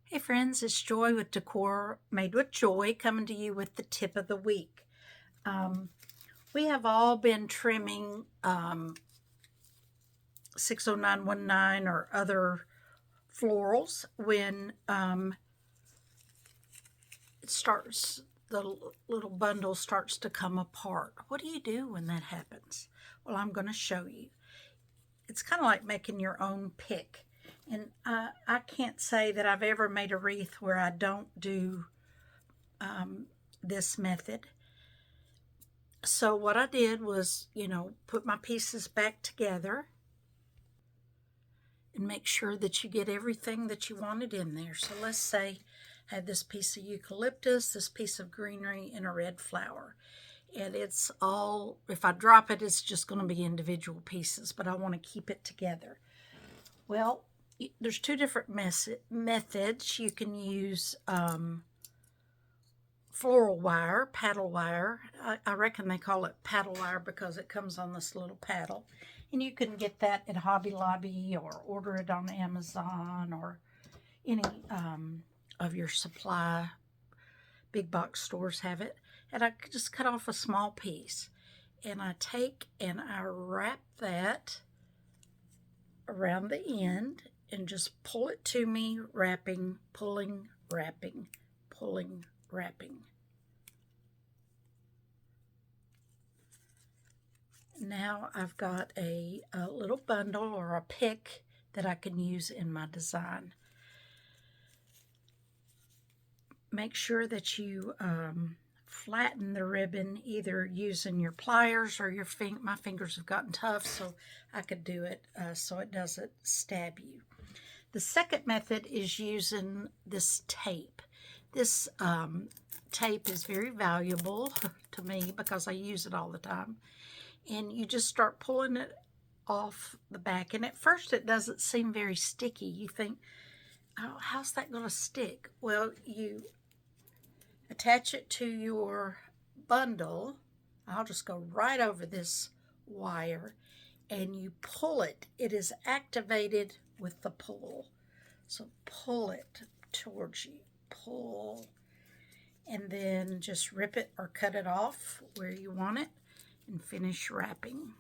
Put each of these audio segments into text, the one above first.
Hey friends, it's Joy with Decor Made with Joy coming to you with the tip of the week. We have all been trimming 60919 or other florals when the little bundle starts to come apart. What do you do when that happens? Well, I'm going to show you. It's kind of like making your own pick. And I can't say that I've ever made a wreath where I don't do this method. So what I did was, put my pieces back together and make sure that you get everything that you wanted in there. So let's say I had this piece of eucalyptus, this piece of greenery, and a red flower. And it's all, if I drop it, it's just going to be individual pieces, but I want to keep it together. Well, there's two different methods. You can use floral wire, paddle wire. I reckon they call it paddle wire because it comes on this little paddle. And you can get that at Hobby Lobby or order it on Amazon or any of your supply big box stores have it. And I just cut off a small piece. And I take and I wrap that around the end and just pull it to me, wrapping, pulling, wrapping, pulling, wrapping. Now I've got a little bundle or a pick that I can use in my design. Make sure that you flatten the ribbon either using your pliers or my fingers have gotten tough, so I could do it so it doesn't stab you. The second method is using this tape. This tape is very valuable to me because I use it all the time. And you just start pulling it off the back. And at first it doesn't seem very sticky. You think, oh, how's that going to stick? Well, you attach it to your bundle. I'll just go right over this wire and you pull it. It is activated with the pull. So pull it towards you. Pull. And then just rip it or cut it off where you want it and finish wrapping.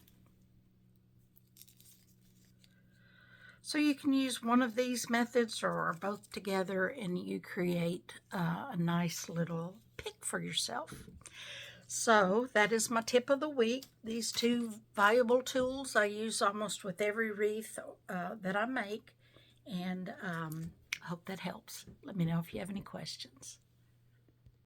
So you can use one of these methods or both together and you create a nice little pick for yourself. So that is my tip of the week. These two valuable tools I use almost with every wreath that I make, and I hope that helps. Let me know if you have any questions.